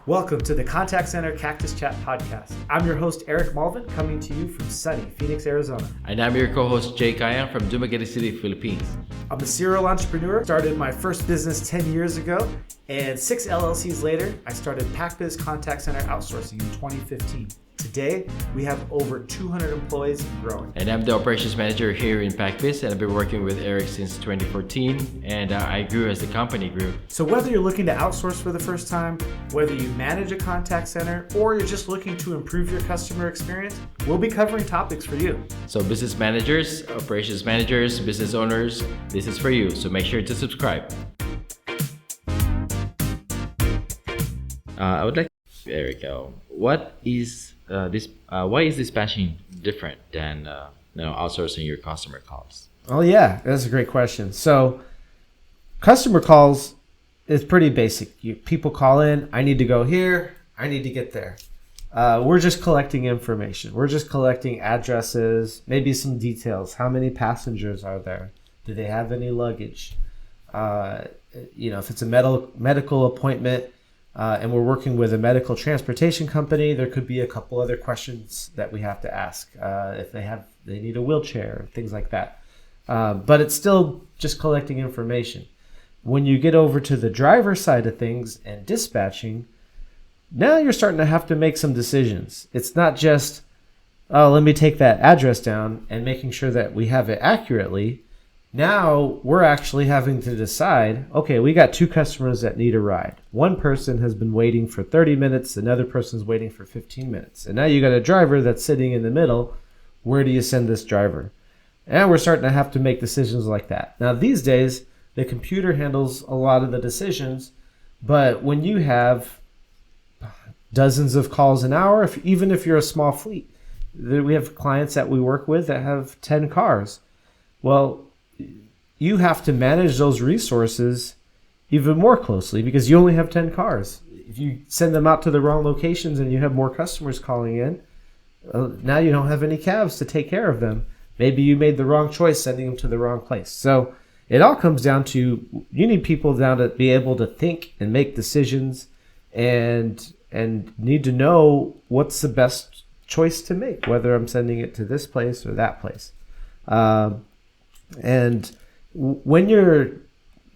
Welcome to the Contact Center Cactus Chat podcast. I'm your host, Eric Mulvin, coming to you from sunny Phoenix, Arizona. And I'm your co-host, Jay Kayang from Dumaguete City, Philippines. I'm a serial entrepreneur. Started my first business 10 years ago, and 6 LLCs later, I started PacBiz Contact Center Outsourcing in 2015. Today, we have over 200 employees and growing. And I'm the operations manager here in PacBiz, and I've been working with Eric since 2014, and I grew as the company grew. So whether you're looking to outsource for the first time, whether you manage a contact center, or you're just looking to improve your customer experience, we'll be covering topics for you. So business managers, operations managers, business owners, this is for you, so make sure to subscribe. I would like to ask Eric, why is dispatching different than outsourcing your customer calls? Oh yeah, that's a great question. So customer calls is pretty basic. People call in, I need to go here, I need to get there. We're just collecting information. We're just collecting addresses, maybe some details. How many passengers are there? Do they have any luggage? If it's a medical appointment, and we're working with a medical transportation company, there could be a couple other questions that we have to ask if they need a wheelchair, things like that. But it's still just collecting information. When you get over to the driver side of things and dispatching, now you're starting to have to make some decisions. It's not just, let me take that address down and making sure that we have it accurately. Now we're actually having to decide, okay, we got 2 customers that need a ride. One person has been waiting for 30 minutes, another person's waiting for 15 minutes. And now you got a driver that's sitting in the middle. Where do you send this driver? And we're starting to have to make decisions like that. Now these days, the computer handles a lot of the decisions, but when you have dozens of calls an hour, even if you're a small fleet, we have clients that we work with that have 10 cars. Well, you have to manage those resources even more closely because you only have 10 cars. If you send them out to the wrong locations and you have more customers calling in, now you don't have any cabs to take care of them. Maybe you made the wrong choice sending them to the wrong place. So it all comes down to you need people now to be able to think and make decisions and need to know what's the best choice to make, whether I'm sending it to this place or that place. And when you're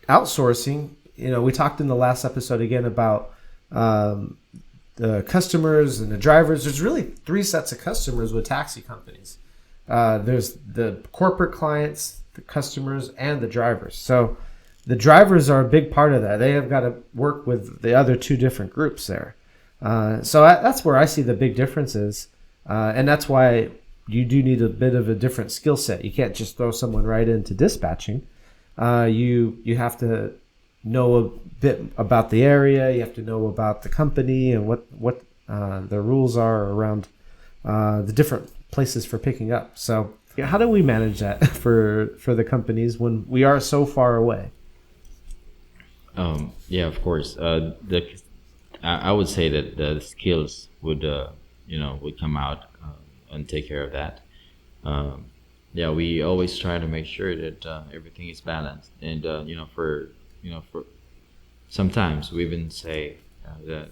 outsourcing, we talked in the last episode again about the customers and the drivers. There's really 3 sets of customers with taxi companies. There's the corporate clients, the customers, and the drivers. So the drivers are a big part of that. They have got to work with the other 2 different groups there. So that's where I see the big differences. And that's why you do need a bit of a different skill set. You can't just throw someone right into dispatching. You have to know a bit about the area. You have to know about the company and what the rules are around the different places for picking up. So how do we manage that for the companies when we are so far away? Yeah, of course. I would say that the skills would come out and take care of that. We always try to make sure that everything is balanced, and for sometimes we even say that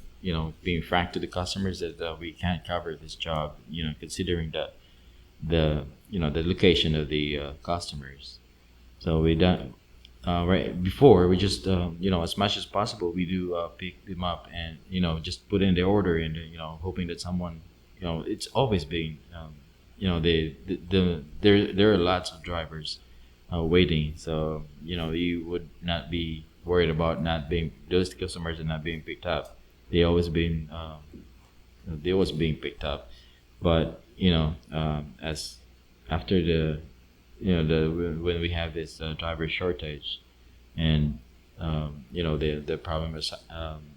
being frank to the customers that we can't cover this job, considering the location of the customers. So we don't right before we just as much as possible we do pick them up and just put in the order and hoping that someone it's always been there are lots of drivers waiting, so you would not be worried about those customers are not being picked up. They always being picked up, but as after when we have this driver shortage and the problem is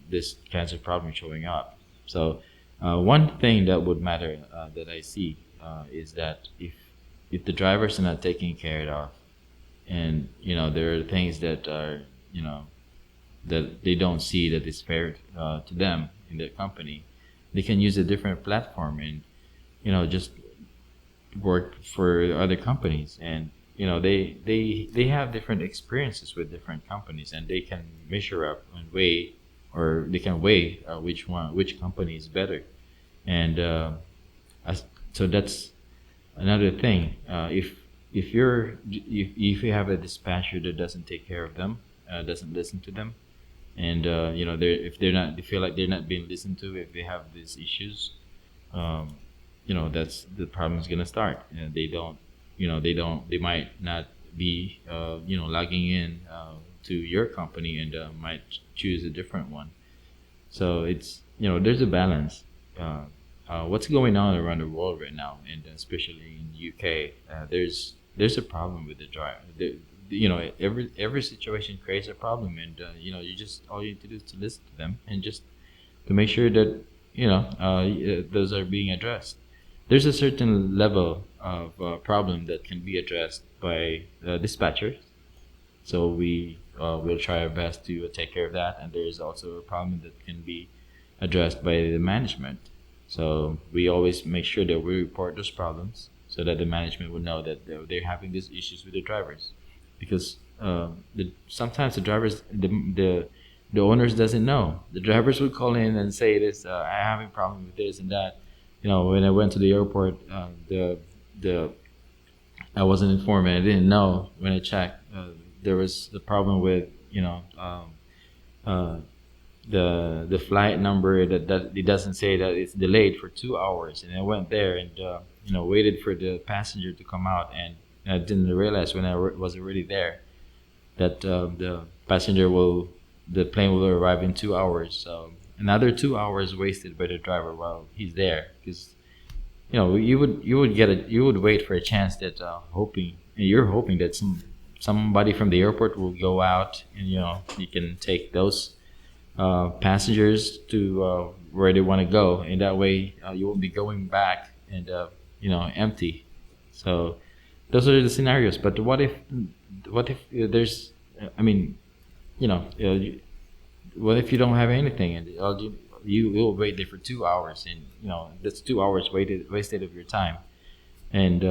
this cancer problem showing up. So one thing that would matter that I see is that if the drivers are not taken care of, and there are things that are that they don't see that is fair to them in their company, they can use a different platform and just work for other companies, and they have different experiences with different companies, and they can measure up and weigh or they can weigh which company is better. And so that's another thing. If you have a dispatcher that doesn't take care of them, doesn't listen to them, and they feel like they're not being listened to, if they have these issues, that's the problem is gonna start. And they might not be logging in to your company, and might choose a different one. So it's there's a balance. What's going on around the world right now, and especially in UK, there's a problem with the driver. Every situation creates a problem, and you just all you need to do is to listen to them, and just to make sure that those are being addressed. There's a certain level of problem that can be addressed by dispatchers, so we will try our best to take care of that. And there is also a problem that can be addressed by the management. So we always make sure that we report those problems, so that the management would know that they're having these issues with the drivers, because sometimes the drivers, the owners doesn't know. The drivers would call in and say this, I have a problem with this and that. When I went to the airport, I wasn't informed, and I didn't know. When I checked, there was the problem with the flight number that it doesn't say that it's delayed for 2 hours. And I went there and waited for the passenger to come out, and I didn't realize when I was already there that the plane will arrive in 2 hours. So another 2 hours wasted by the driver while he's there, because you would wait for a chance that you're hoping that somebody from the airport will go out, and you can take those passengers to where they want to go, and that way you won't be going back and empty. So those are the scenarios. But what if there's what if you don't have anything, and you will wait there for 2 hours, and that's 2 hours wasted of your time, and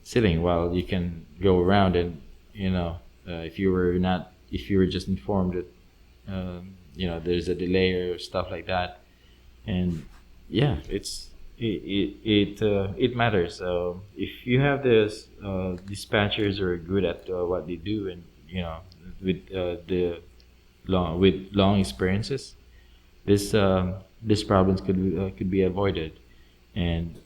sitting while you can go around. And if you were just informed that there's a delay or stuff like that, and it matters. So if you have this dispatchers are good at what they do, and with long experiences, this problems could be avoided. And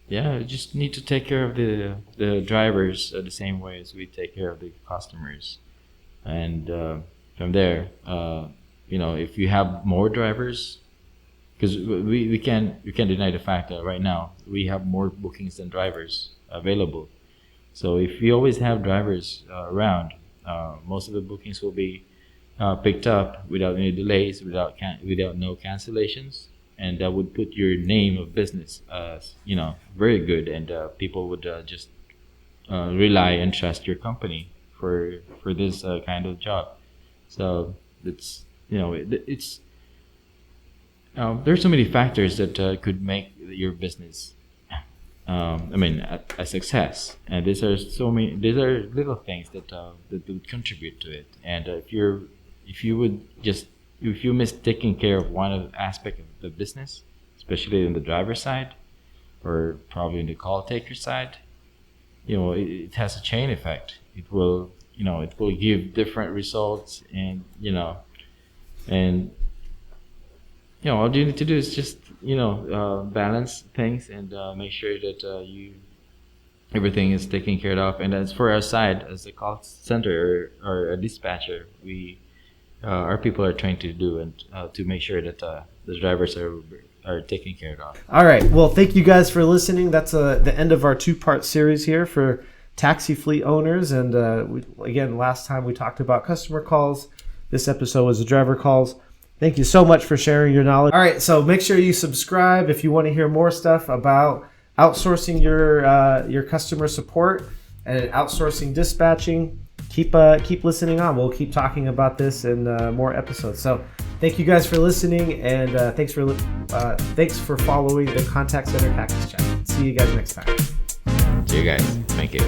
you just need to take care of the drivers the same way as we take care of the customers. And from there, if you have more drivers, because we can't deny the fact that right now we have more bookings than drivers available. So if we always have drivers around, most of the bookings will be picked up without any delays, without no cancellations, and that would put your name of business very good, and people would just rely and trust your company for this kind of job. So it's there's so many factors that could make your business a success, and these are little things that would contribute to it. And if you miss taking care of one aspect of the business, especially on the driver's side, or probably on the call taker side, it has a chain effect. It will give different results, and all you need to do is just balance things, and make sure that everything is taken care of. And as for our side, as a call center or a dispatcher, our people are trying to do, and to make sure that the drivers are taken care of. All right. Well, thank you guys for listening. That's the end of our 2-part series here for taxi fleet owners. And again, last time we talked about customer calls. This episode was the driver calls. Thank you so much for sharing your knowledge. All right. So make sure you subscribe if you want to hear more stuff about outsourcing your customer support and outsourcing dispatching. Keep listening on. We'll keep talking about this in more episodes. So thank you guys for listening, and thanks for following the Contact Center Cactus Chat. See you guys next time. See you guys. Thank you.